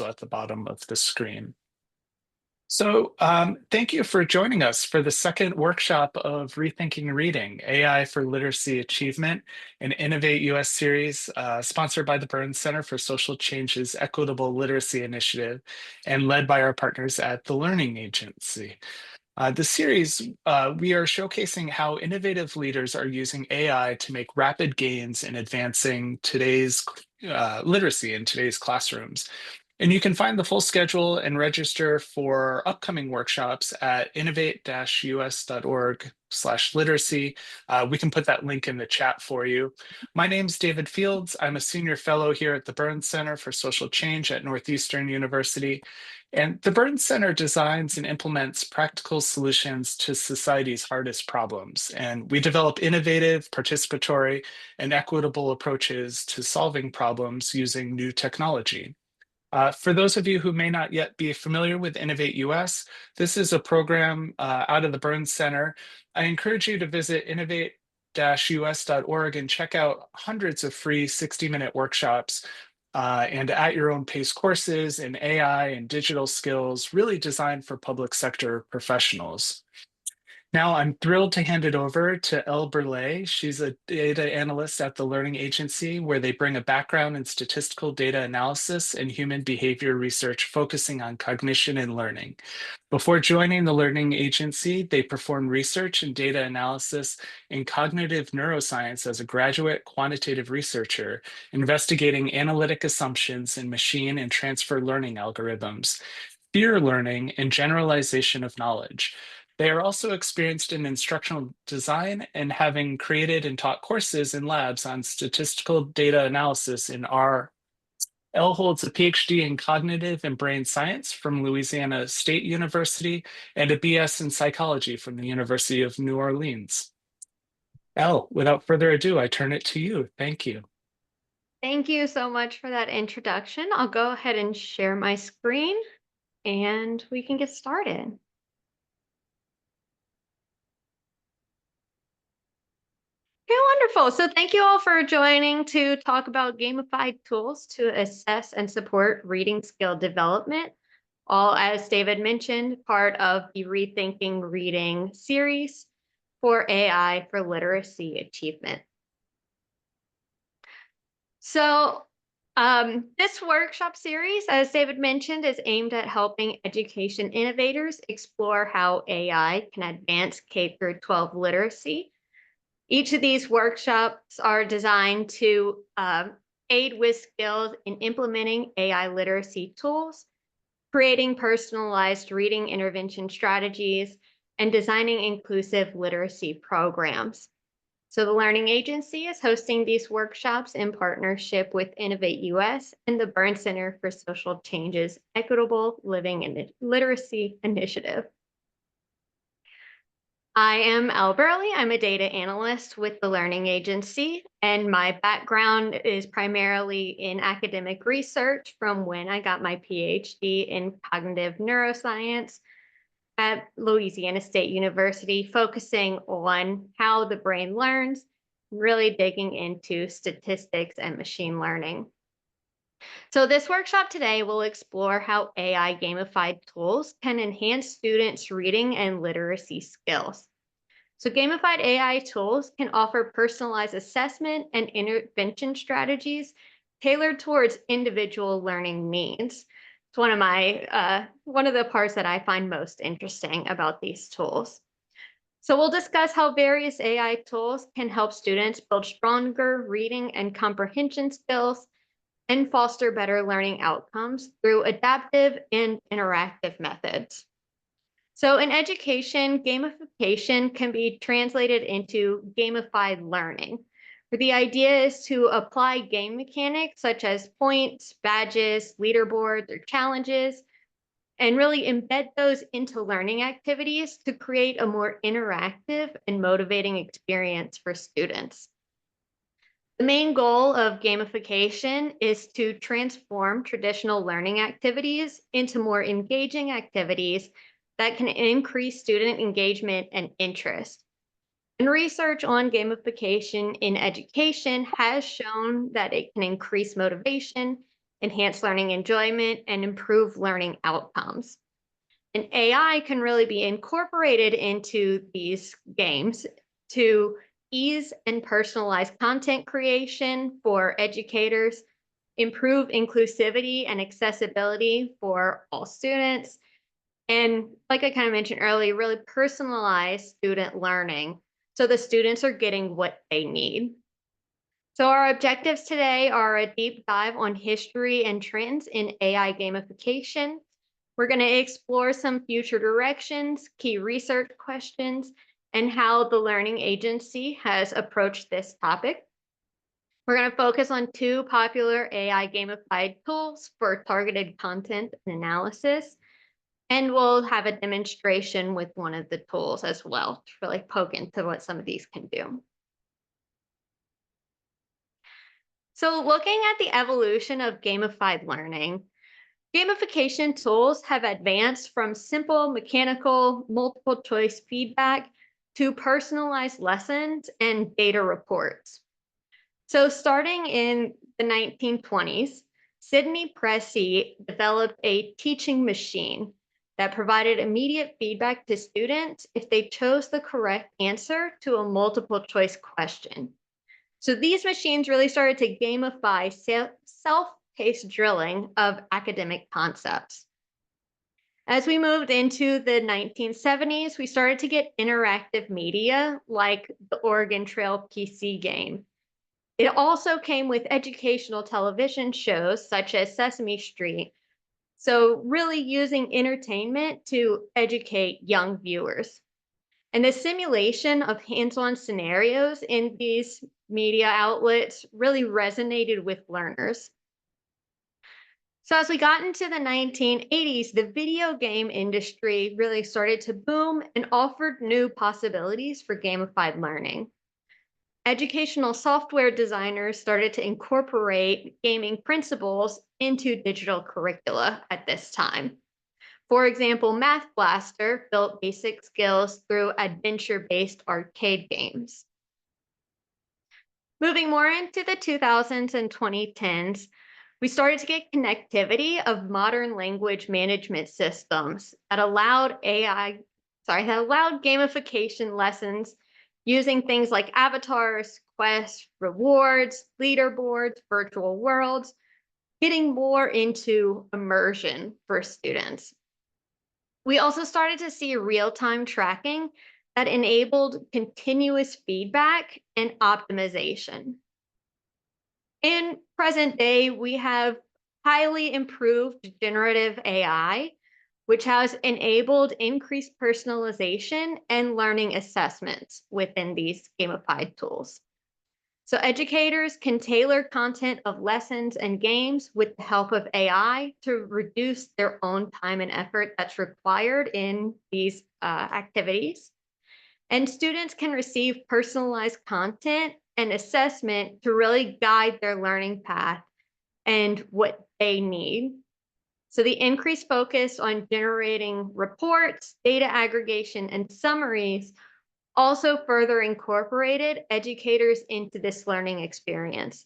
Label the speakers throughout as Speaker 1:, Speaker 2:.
Speaker 1: at the bottom of the screen. Thank you for joining us for the second workshop of Rethinking Reading, AI for Literacy Achievement, an Innovate US series sponsored by the Burns Center for Social Change's Equitable Literacy Initiative and led by our partners at the Learning Agency. The series, we are showcasing how innovative leaders are using AI to make rapid gains in advancing today's literacy in today's classrooms. And you can find the full schedule and register for upcoming workshops at innovate-us.org/literacy. We can put that link in the chat for you. My name's David Fields. I'm a senior fellow here at the Burns Center for Social Change at Northeastern University. And the Burns Center designs and implements practical solutions to society's hardest problems. And we develop innovative, participatory, and equitable approaches to solving problems using new technology. For those of you who may not yet be familiar with Innovate US, this is a program out of the Burns Center. I encourage you to visit innovate-us.org and check out hundreds of free 60-minute workshops and at your own pace courses in AI and digital skills, really designed for public sector professionals. Now, I'm thrilled to hand it over to Elle Burley. She's a data analyst at the Learning Agency, where they bring a background in statistical data analysis and human behavior research focusing on cognition and learning. Before joining the Learning Agency, they performed research and data analysis in cognitive neuroscience as a graduate quantitative researcher, investigating analytic assumptions in machine and transfer learning algorithms, fear learning, and generalization of knowledge. They are also experienced in instructional design and having created and taught courses in labs on statistical data analysis in R. Elle holds a PhD in cognitive and brain science from Louisiana State University and a BS in psychology from the University of New Orleans. Elle, without further ado, I turn it to you. Thank you.
Speaker 2: Thank you so much for that introduction. I'll go ahead and share my screen and we can get started. Okay, wonderful. So thank you all for joining to talk about gamified tools to assess and support reading skill development. All, as David mentioned, part of the Rethinking Reading series for AI for literacy achievement. So this workshop series, as David mentioned, is aimed at helping education innovators explore how AI can advance K-12 literacy. Each of these workshops are designed to aid with skills in implementing AI literacy tools, creating personalized reading intervention strategies, and designing inclusive literacy programs. So the Learning Agency is hosting these workshops in partnership with Innovate US and the Burns Center for Social Change's Equitable Living and Literacy Initiative. I am Elle Burley. I'm a data analyst with the Learning Agency, and my background is primarily in academic research from when I got my PhD in cognitive neuroscience at Louisiana State University, focusing on how the brain learns, really digging into statistics and machine learning. So this workshop today will explore how AI gamified tools can enhance students' reading and literacy skills. So gamified AI tools can offer personalized assessment and intervention strategies tailored towards individual learning needs. It's one of the parts that I find most interesting about these tools. So we'll discuss how various AI tools can help students build stronger reading and comprehension skills and foster better learning outcomes through adaptive and interactive methods. So in education, gamification can be translated into gamified learning, where the idea is to apply game mechanics such as points, badges, leaderboards, or challenges, and really embed those into learning activities to create a more interactive and motivating experience for students. The main goal of gamification is to transform traditional learning activities into more engaging activities that can increase student engagement and interest. And research on gamification in education has shown that it can increase motivation, enhance learning enjoyment, and improve learning outcomes. And AI can really be incorporated into these games to ease and personalize content creation for educators, improve inclusivity and accessibility for all students, and like I kind of mentioned earlier, really personalize student learning so the students are getting what they need. So, our objectives today are a deep dive on history and trends in AI gamification. We're going to explore some future directions, key research questions, and how the learning agency has approached this topic. We're going to focus on two popular AI gamified tools for targeted content and analysis. And we'll have a demonstration with one of the tools as well to really poke into what some of these can do. So, looking at the evolution of gamified learning, gamification tools have advanced from simple mechanical multiple choice feedback to personalized lessons and data reports. So, starting in the 1920s, Sidney Pressey developed a teaching machine that provided immediate feedback to students if they chose the correct answer to a multiple choice question. So these machines really started to gamify self-paced drilling of academic concepts. As we moved into the 1970s, we started to get interactive media like the Oregon Trail PC game. It also came with educational television shows such as Sesame Street. So, really using entertainment to educate young viewers. And the simulation of hands on scenarios in these media outlets really resonated with learners. So, as we got into the 1980s, the video game industry really started to boom and offered new possibilities for gamified learning. Educational software designers started to incorporate gaming principles into digital curricula at this time. For example, Math Blaster built basic skills through adventure based arcade games. Moving more into the 2000s and 2010s, we started to get connectivity of modern language management systems that allowed gamification lessons using things like avatars, quests, rewards, leaderboards, virtual worlds, getting more into immersion for students. We also started to see real time tracking that enabled continuous feedback and optimization. In present day, we have highly improved generative AI, which has enabled increased personalization and learning assessments within these gamified tools. So educators can tailor content of lessons and games with the help of AI to reduce their own time and effort that's required in these activities. And students can receive personalized content and assessment to really guide their learning path and what they need. So the increased focus on generating reports, data aggregation, and summaries also further incorporated educators into this learning experience.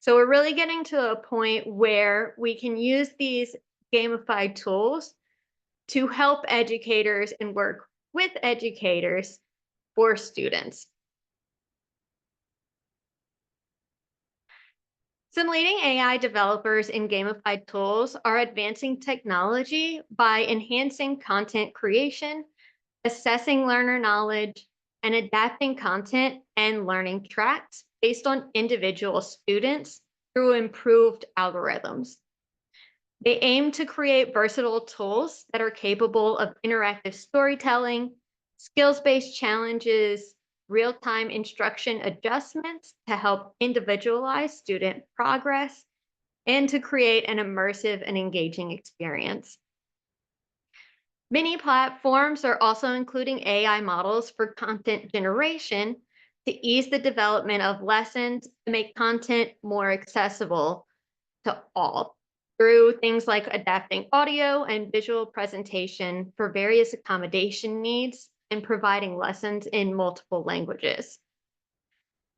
Speaker 2: So we're really getting to a point where we can use these gamified tools to help educators and work with educators for students. Some leading AI developers in gamified tools are advancing technology by enhancing content creation, assessing learner knowledge, and adapting content and learning tracks based on individual students through improved algorithms. They aim to create versatile tools that are capable of interactive storytelling, skills based challenges, real time instruction adjustments to help individualize student progress, and to create an immersive and engaging experience. Many platforms are also including AI models for content generation to ease the development of lessons and make content more accessible to all through things like adapting audio and visual presentation for various accommodation needs and providing lessons in multiple languages.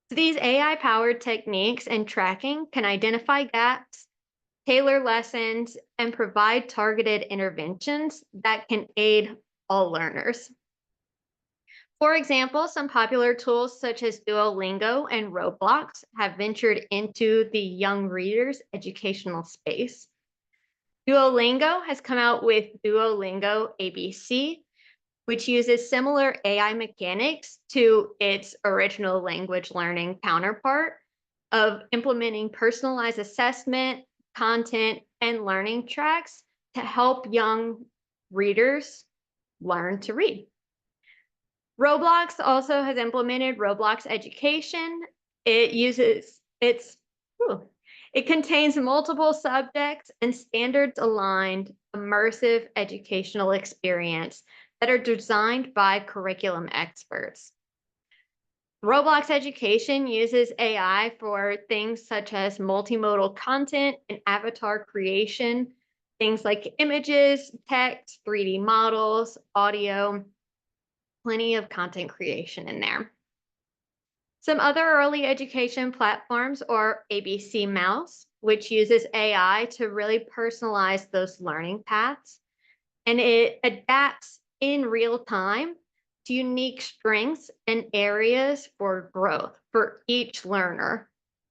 Speaker 2: So these AI powered techniques and tracking can identify gaps, tailor lessons, and provide targeted interventions that can aid all learners. For example, some popular tools such as Duolingo and Roblox have ventured into the young readers' educational space. Duolingo has come out with Duolingo ABC, which uses similar AI mechanics to its original language learning counterpart of implementing personalized assessment, content, and learning tracks to help young readers learn to read. Roblox also has implemented Roblox Education. It uses its it contains multiple subjects and standards aligned immersive educational experience that are designed by curriculum experts. Roblox Education uses AI for things such as multimodal content and avatar creation, things like images, text, 3D models, audio, plenty of content creation in there. Some other early education platforms are ABC Mouse, which uses AI to really personalize those learning paths, and it adapts in real time to unique strengths and areas for growth for each learner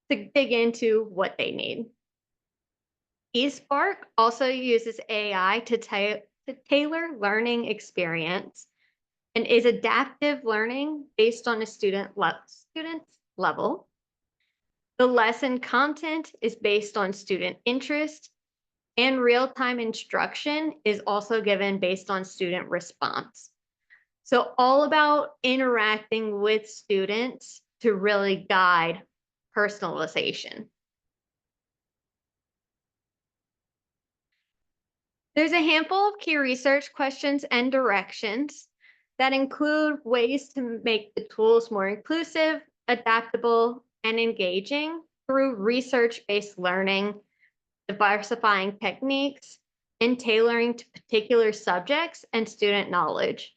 Speaker 2: to dig into what they need. eSpark also uses AI to tailor learning experience and is adaptive learning based on a student's level. The lesson content is based on student interest, and real-time instruction is also given based on student response. So all about interacting with students to really guide personalization. There's a handful of key research questions and directions that include ways to make the tools more inclusive, adaptable, and engaging through research-based learning, diversifying techniques, and tailoring to particular subjects and student knowledge.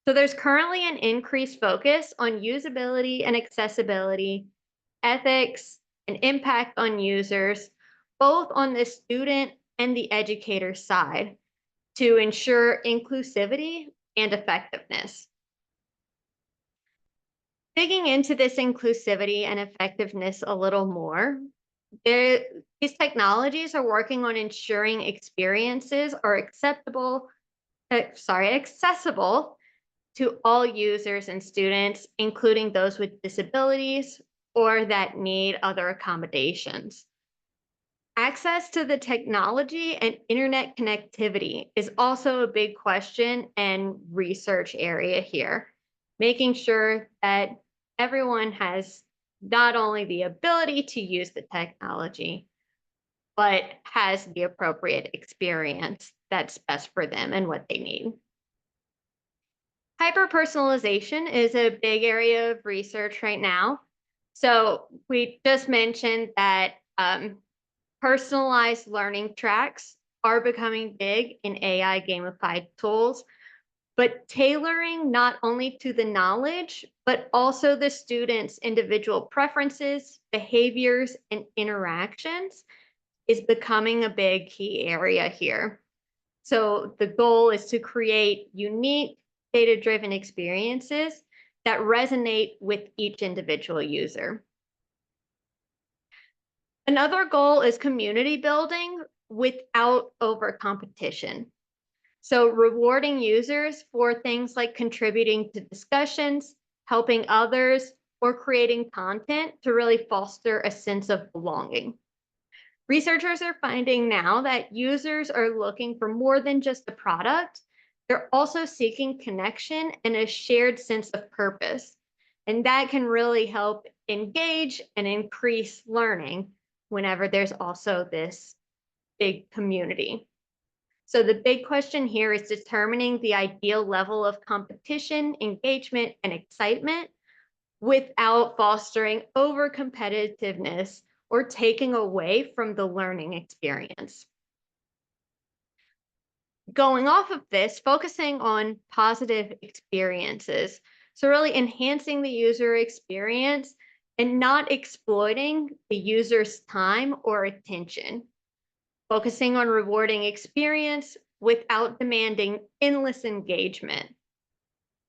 Speaker 2: So there's currently an increased focus on usability and accessibility, ethics, and impact on users, both on the student and the educator side, to ensure inclusivity and effectiveness. Digging into this inclusivity and effectiveness a little more, these technologies are working on ensuring experiences are accessible to all users and students, including those with disabilities or that need other accommodations. Access to the technology and internet connectivity is also a big question and research area here, making sure that everyone has not only the ability to use the technology, but has the appropriate experience that's best for them and what they need. Hyper-personalization is a big area of research right now. So we just mentioned that personalized learning tracks are becoming big in AI gamified tools, but tailoring not only to the knowledge, but also the student's individual preferences, behaviors, and interactions is becoming a big key area here. So the goal is to create unique data-driven experiences that resonate with each individual user. Another goal is community building without over competition. So rewarding users for things like contributing to discussions, helping others, or creating content to really foster a sense of belonging. Researchers are finding now that users are looking for more than just a product. They're also seeking connection and a shared sense of purpose. And that can really help engage and increase learning whenever there's also this big community. So the big question here is determining the ideal level of competition, engagement, and excitement without fostering over competitiveness or taking away from the learning experience. Going off of this, focusing on positive experiences. So really enhancing the user experience and not exploiting the user's time or attention. focusing on rewarding experience without demanding endless engagement.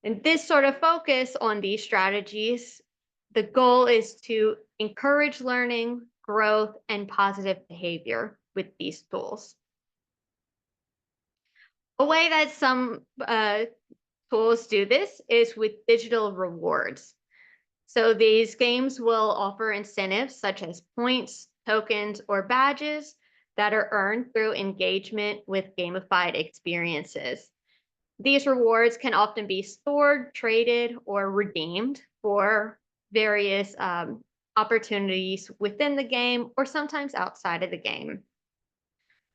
Speaker 2: And this sort of focus on these strategies, the goal is to encourage learning, growth, and positive behavior with these tools. A way that some tools do this is with digital rewards. So these games will offer incentives such as points, tokens, or badges that are earned through engagement with gamified experiences. These rewards can often be stored, traded, or redeemed for various opportunities within the game or sometimes outside of the game.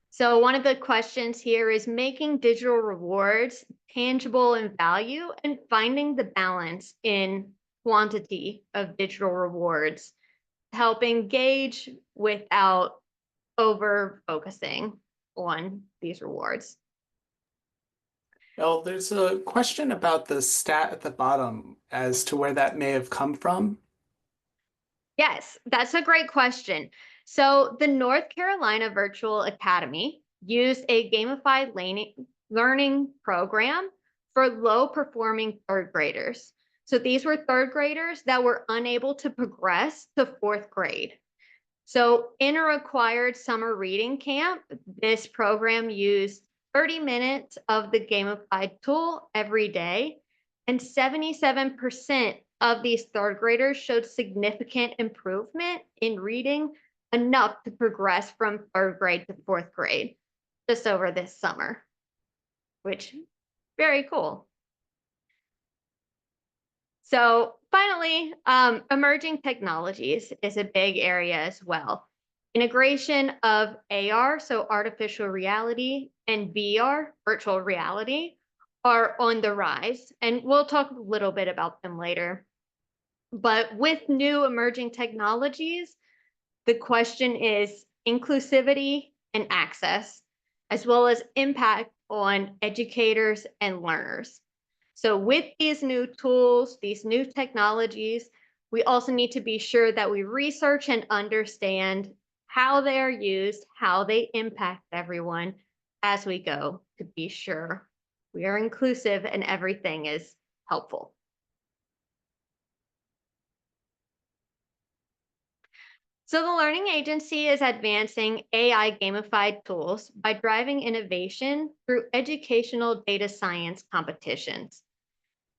Speaker 2: So one of the questions here is making digital rewards tangible in value and finding the balance in quantity of digital rewards to help engage without over focusing on these rewards.
Speaker 1: Well, there's a question about the stat at the bottom as to where that may have come from.
Speaker 2: Yes, that's a great question. So, the North Carolina Virtual Academy used a gamified learning program for low performing third graders. So, these were third graders that were unable to progress to fourth grade. So, in a required summer reading camp, this program used 30 minutes of the gamified tool every day, and 77% of these third graders showed significant improvement in reading, enough to progress from third grade to fourth grade just over this summer, which very cool. So finally, emerging technologies is a big area as well. Integration of AR, so artificial reality, and VR, virtual reality, are on the rise. And we'll talk a little bit about them later. But with new emerging technologies, the question is inclusivity and access, as well as impact on educators and learners. So with these new tools, these new technologies, we also need to be sure that we research and understand how they are used, how they impact everyone as we go to be sure we are inclusive and everything is helpful. So the Learning Agency is advancing AI gamified tools by driving innovation through educational data science competitions.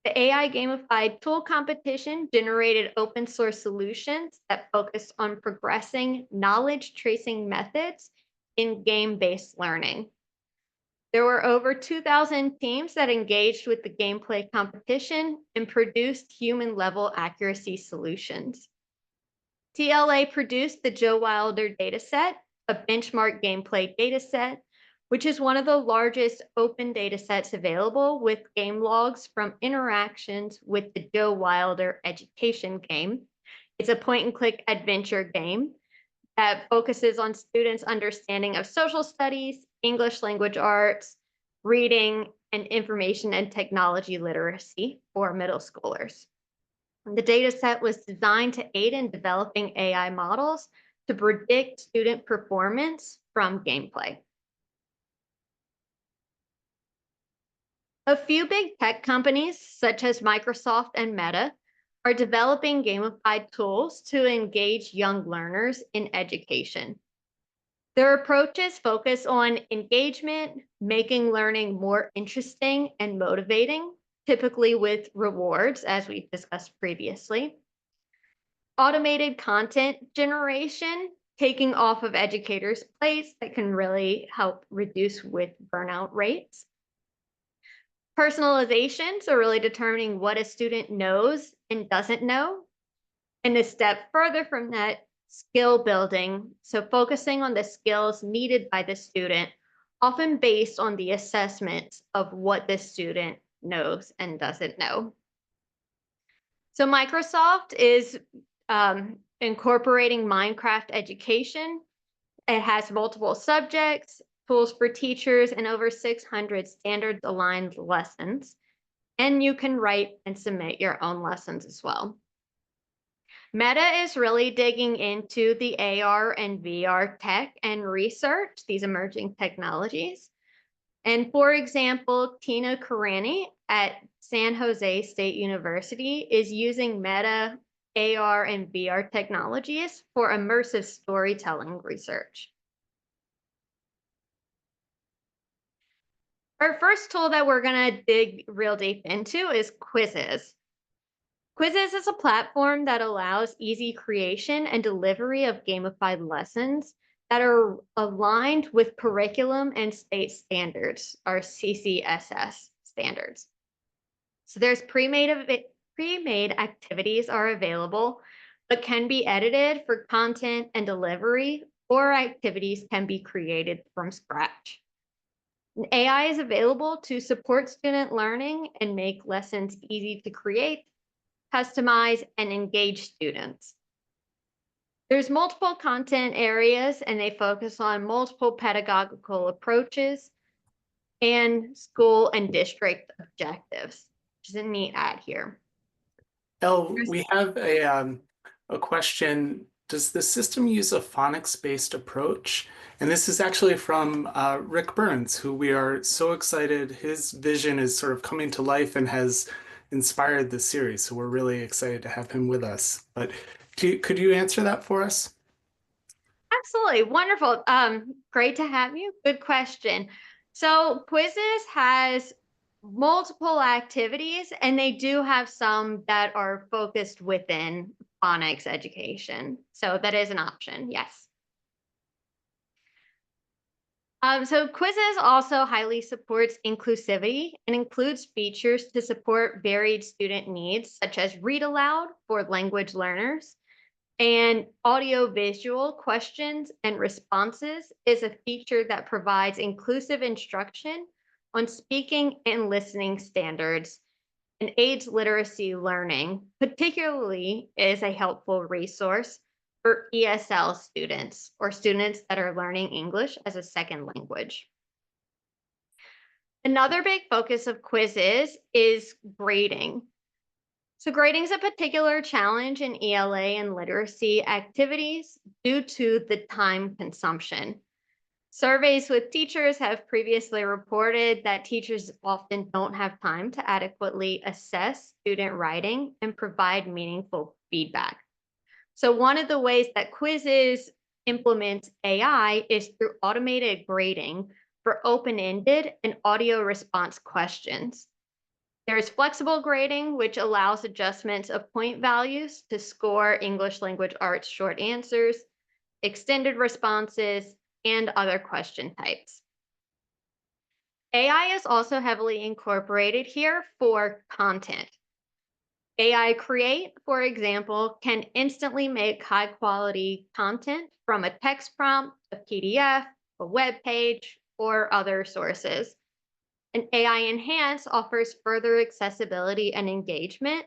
Speaker 2: The AI gamified tool competition generated open source solutions that focused on progressing knowledge tracing methods in game-based learning. There were over 2,000 teams that engaged with the gameplay competition and produced human-level accuracy solutions. TLA produced the Joe Wilder dataset, a benchmark gameplay dataset, which is one of the largest open datasets available with game logs from interactions with the Joe Wilder education game. It's a point and click adventure game that focuses on students' understanding of social studies, English language arts, reading, and information and technology literacy for middle schoolers. The data set was designed to aid in developing AI models to predict student performance from gameplay. A few big tech companies, such as Microsoft and Meta, are developing gamified tools to engage young learners in education. Their approaches focus on engagement, making learning more interesting and motivating, typically with rewards, as we've discussed previously. Automated content generation, taking off of educators' plates that can really help reduce with burnout rates. Personalization, so really determining what a student knows and doesn't know. And a step further from that, skill building, so focusing on the skills needed by the student, often based on the assessments of what the student knows and doesn't know. So Microsoft is incorporating Minecraft education. It has multiple subjects, tools for teachers, and over 600 standards aligned lessons. And you can write and submit your own lessons as well. Meta is really digging into the AR and VR tech and research, these emerging technologies. And for example, Tina Karani at San Jose State University is using Meta AR and VR technologies for immersive storytelling research. Our first tool that we're going to dig real deep into is quizzes. Quizzes is a platform that allows easy creation and delivery of gamified lessons that are aligned with curriculum and state standards, or CCSS standards. So there's pre-made activities are available, but can be edited for content and delivery, or activities can be created from scratch. AI is available to support student learning and make lessons easy to create, customize, and engage students. There's multiple content areas and they focus on multiple pedagogical approaches and school and district objectives, which is a neat add here.
Speaker 1: Elle,
Speaker 2: There's
Speaker 1: we have a question. Does the system use a phonics-based approach? And this is actually from Rick Burns, who we are so excited. His vision is sort of coming to life and has inspired the series. So we're really excited to have him with us. But could you answer that for us?
Speaker 2: Absolutely wonderful. Great to have you. Good question. So quizzes has multiple activities, and they do have some that are focused within phonics education. So that is an option. Yes. So Quizzes also highly supports inclusivity and includes features to support varied student needs, such as read aloud for language learners, and audio-visual questions and responses is a feature that provides inclusive instruction on speaking and listening standards and aids literacy learning, particularly is a helpful resource for ESL students or students that are learning English as a second language. Another big focus of quizzes is grading. So grading is a particular challenge in ELA and literacy activities due to the time consumption. Surveys with teachers have previously reported that teachers often don't have time to adequately assess student writing and provide meaningful feedback. So one of the ways that quizzes implements AI is through automated grading for open-ended and audio response questions. There's flexible grading, which allows adjustments of point values to score English language arts short answers, extended responses, and other question types. AI is also heavily incorporated here for content. AI Create, for example, can instantly make high quality content from a text prompt, a PDF, a web page, or other sources. And AI Enhance offers further accessibility and engagement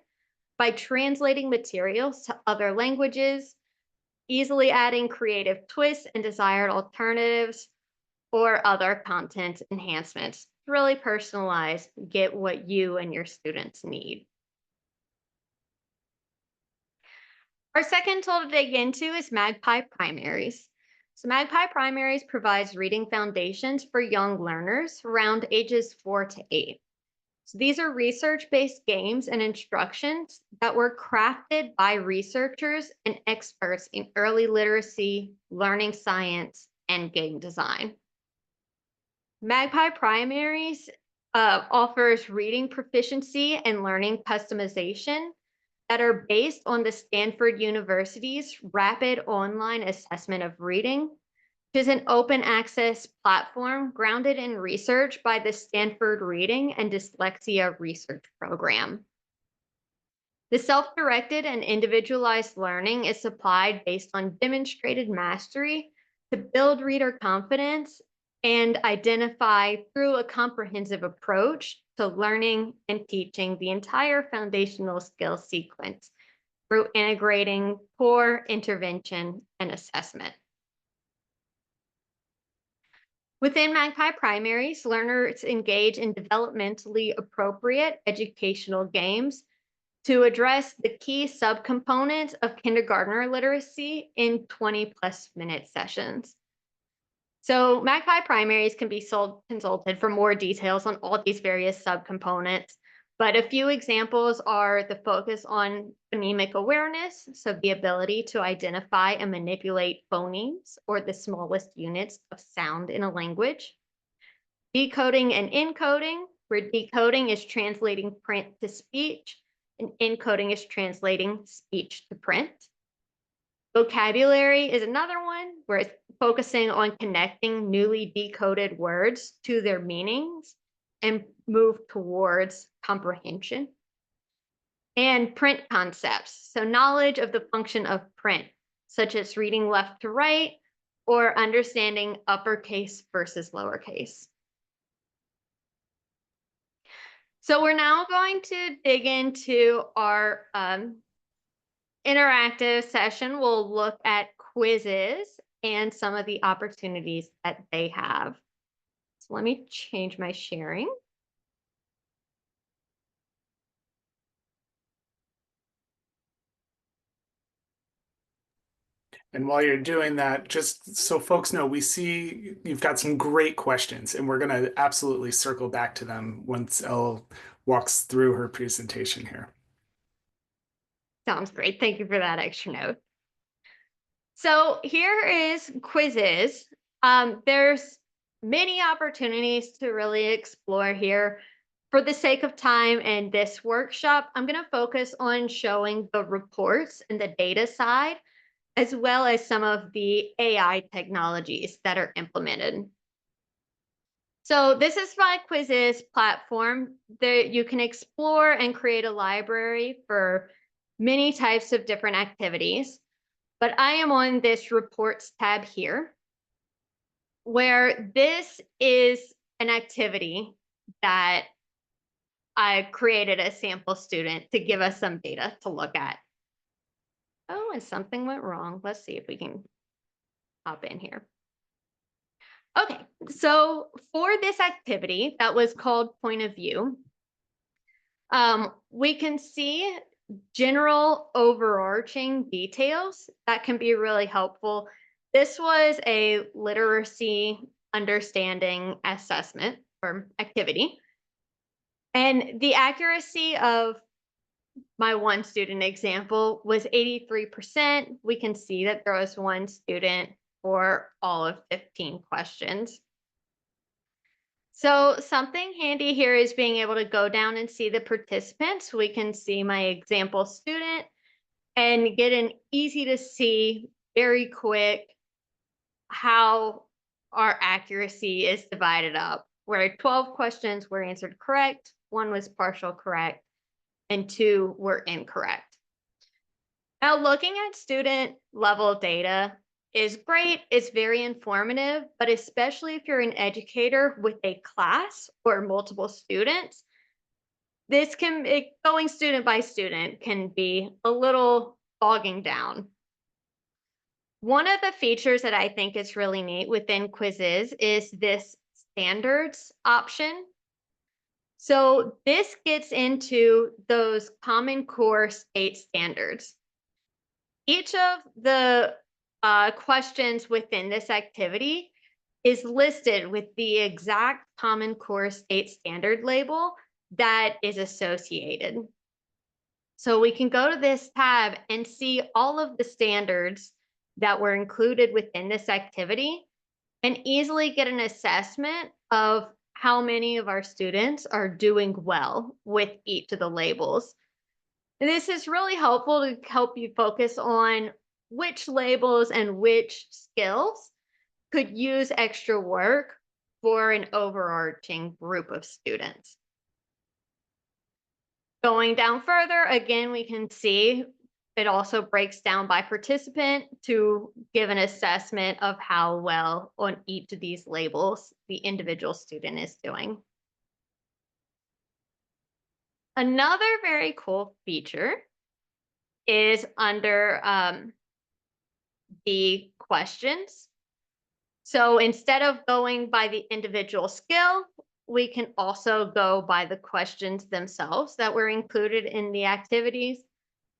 Speaker 2: by translating materials to other languages, easily adding creative twists and desired alternatives, or other content enhancements. Really personalize, get what you and your students need. Our second tool to dig into is Magpie Primaries. So Magpie Primaries provides reading foundations for young learners around ages 4 to 8. So these are research-based games and instructions that were crafted by researchers and experts in early literacy, learning science, and game design. Magpie Primaries offers reading proficiency and learning customization that are based on the Stanford University's Rapid Online Assessment of Reading, which is an open access platform grounded in research by the Stanford Reading and Dyslexia Research Program. The self-directed and individualized learning is supplied based on demonstrated mastery to build reader confidence and identify through a comprehensive approach to learning and teaching the entire foundational skill sequence through integrating core, intervention, and assessment. Within Magpie Primaries, learners engage in developmentally appropriate educational games to address the key subcomponents of kindergartner literacy in 20+ minute sessions. So Magpie primaries can be consulted for more details on all these various subcomponents, but a few examples are the focus on phonemic awareness, so the ability to identify and manipulate phonemes or the smallest units of sound in a language. Decoding and encoding, where decoding is translating print to speech and encoding is translating speech to print. Vocabulary is another one where it's focusing on connecting newly decoded words to their meanings and move towards comprehension. And print concepts, so knowledge of the function of print, such as reading left to right or understanding uppercase versus lowercase. So we're now going to dig into our interactive session. We'll look at quizzes and some of the opportunities that they have. So let me change my sharing.
Speaker 1: And while you're doing that, just so folks know, we see you've got some great questions, and we're going to absolutely circle back to them once Elle walks through her presentation here.
Speaker 2: Sounds great. Thank you for that extra note. So here is quizzes. There's many opportunities to really explore here. For the sake of time and this workshop, I'm going to focus on showing the reports and the data side, as well as some of the AI technologies that are implemented. So this is my quizzes platform. There you can explore and create a library for many types of different activities. But I am on this reports tab here, where this is an activity that I created a sample student to give us some data to look at. Oh, and something went wrong. Let's see if we can hop in here. Okay, so for this activity that was called point of view, we can see general overarching details that can be really helpful. This was a literacy understanding assessment or activity. And the accuracy of my one student example was 83%. We can see that there was one student for all of 15 questions. So something handy here is being able to go down and see the participants. We can see my example student and get an easy to see, very quick, how our accuracy is divided up, where 12 questions were answered correct, one was partial correct, and 2 were incorrect. Now, looking at student level data is great. It's very informative, but especially if you're an educator with a class or multiple students, going student by student can be a little bogging down. One of the features that I think is really neat within quizzes is this standards option. So this gets into those Common Core state standards. Each of the questions within this activity is listed with the exact Common Core state standard label that is associated. So we can go to this tab and see all of the standards that were included within this activity and easily get an assessment of how many of our students are doing well with each of the labels. And this is really helpful to help you focus on which labels and which skills could use extra work for an overarching group of students. Going down further, again, we can see it also breaks down by participant to give an assessment of how well on each of these labels the individual student is doing. Another very cool feature is under the questions. So instead of going by the individual skill, we can also go by the questions themselves that were included in the activities.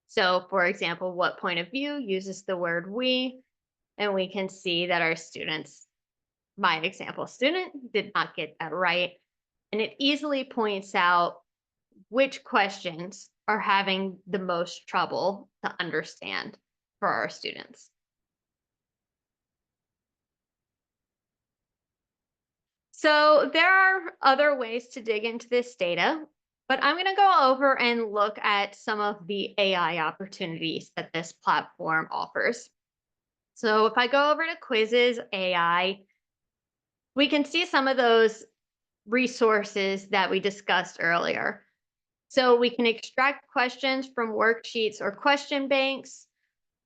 Speaker 2: So, for example, what point of view uses the word we? And we can see that our students, my example student, did not get that right. And it easily points out which questions are having the most trouble to understand for our students. So there are other ways to dig into this data, but I'm going to go over and look at some of the AI opportunities that this platform offers. So if I go over to Quizzes AI, we can see some of those resources that we discussed earlier. So we can extract questions from worksheets or question banks,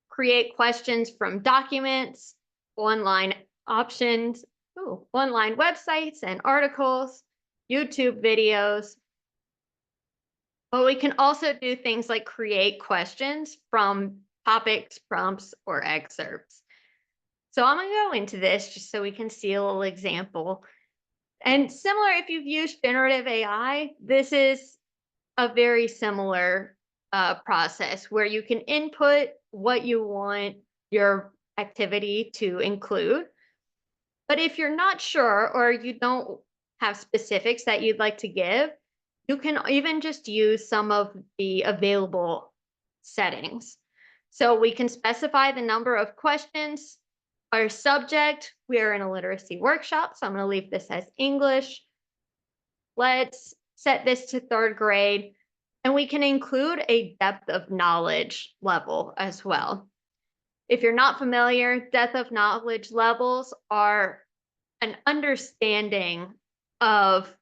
Speaker 2: create questions from documents, online options, online websites and articles, YouTube videos. But we can also do things like create questions from topics, prompts, or excerpts. So I'm going to go into this just so we can see a little example. And similar, if you've used generative AI, this is a very similar process where you can input what you want your activity to include. But if you're not sure or you don't have specifics that you'd like to give, you can even just use some of the available settings. So we can specify the number of questions. Our subject, we are in a literacy workshop, so I'm going to leave this as English. Let's set this to third grade. And we can include a depth of knowledge level as well. If you're not familiar, depth of knowledge levels are an understanding of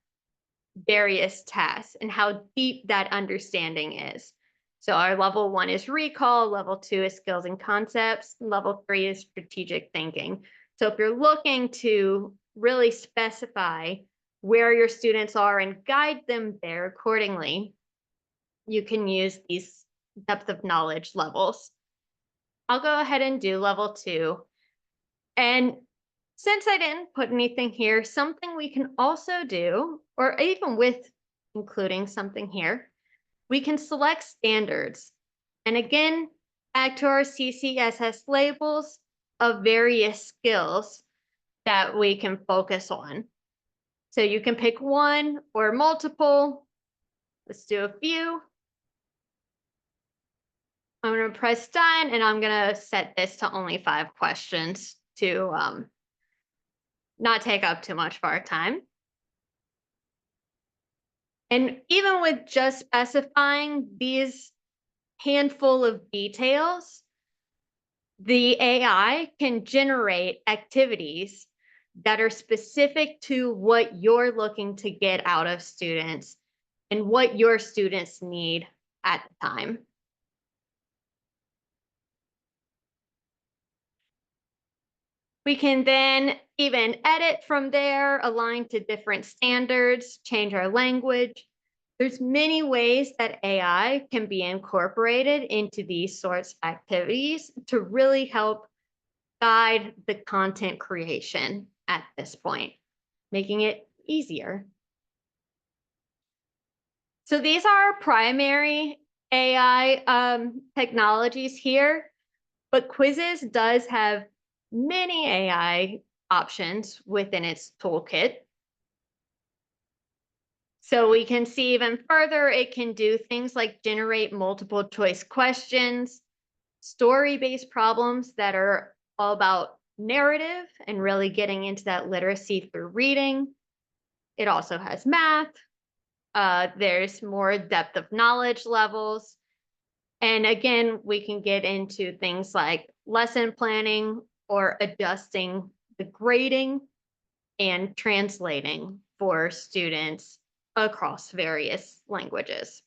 Speaker 2: various tasks and how deep that understanding is. So our level 1 is recall, level 2 is skills and concepts, level 3 is strategic thinking. So if you're looking to really specify where your students are and guide them there accordingly, you can use these depth of knowledge levels. I'll go ahead and do level 2. And since I didn't put anything here, something we can also do, or even with including something here, we can select standards. And again, back to our CCSS labels of various skills that we can focus on. So you can pick one or multiple. Let's do a few. I'm going to press done, and I'm going to set this to only 5 questions to not take up too much of our time. And even with just specifying these handful of details, the AI can generate activities that are specific to what you're looking to get out of students and what your students need at the time. We can then even edit from there, align to different standards, change our language. There's many ways that AI can be incorporated into these sorts of activities to really help guide the content creation at this point, making it easier. So these are our primary AI technologies here, but Quizzes does have many AI options within its toolkit. So we can see even further, it can do things like generate multiple choice questions, story-based problems that are all about narrative and really getting into that literacy through reading. It also has math. There's more depth of knowledge levels. And again, we can get into things like lesson planning or adjusting the grading and translating for students across various languages.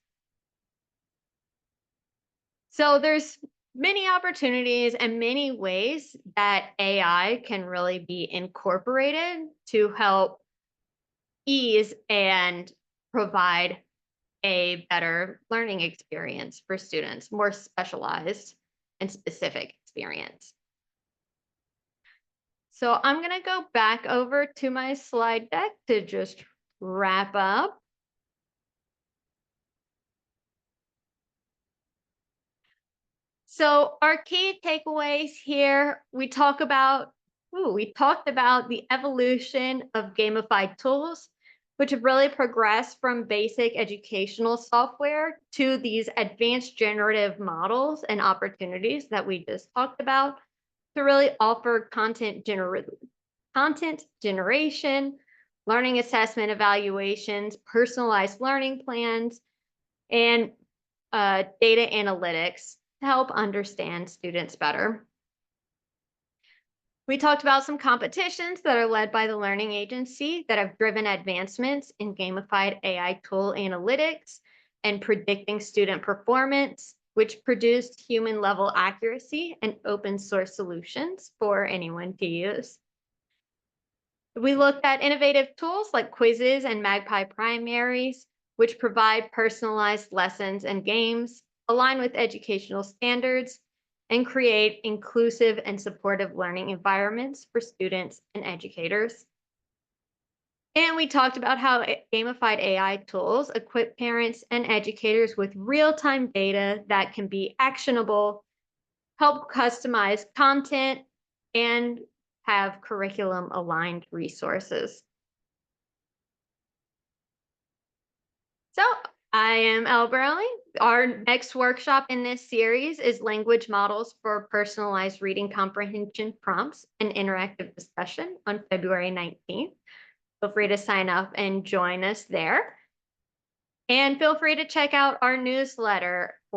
Speaker 2: So there's many opportunities and many ways that AI can really be incorporated to help ease and provide a better learning experience for students, more specialized and specific experience. So I'm going to go back over to my slide deck to just wrap up. So our key takeaways here, we talked about the evolution of gamified tools, which have really progressed from basic educational software to these advanced generative models and opportunities that we just talked about to really offer content generation, learning assessment evaluations, personalized learning plans, and data analytics to help understand students better. We talked about some competitions that are led by the Learning Agency that have driven advancements in gamified AI tool analytics and predicting student performance, which produced human level accuracy and open source solutions for anyone to use. We looked at innovative tools like quizzes and Magpie primaries, which provide personalized lessons and games, align with educational standards, and create inclusive and supportive learning environments for students and educators. And we talked about how gamified AI tools equip parents and educators with real-time data that can be actionable, help customize content, and have curriculum aligned resources. So I am Elle Burley. Our next workshop in this series is Language Models for Personalized Reading Comprehension Prompts and Interactive Discussion on February 19th. Feel free to sign up and join us there. And feel free to check out our newsletter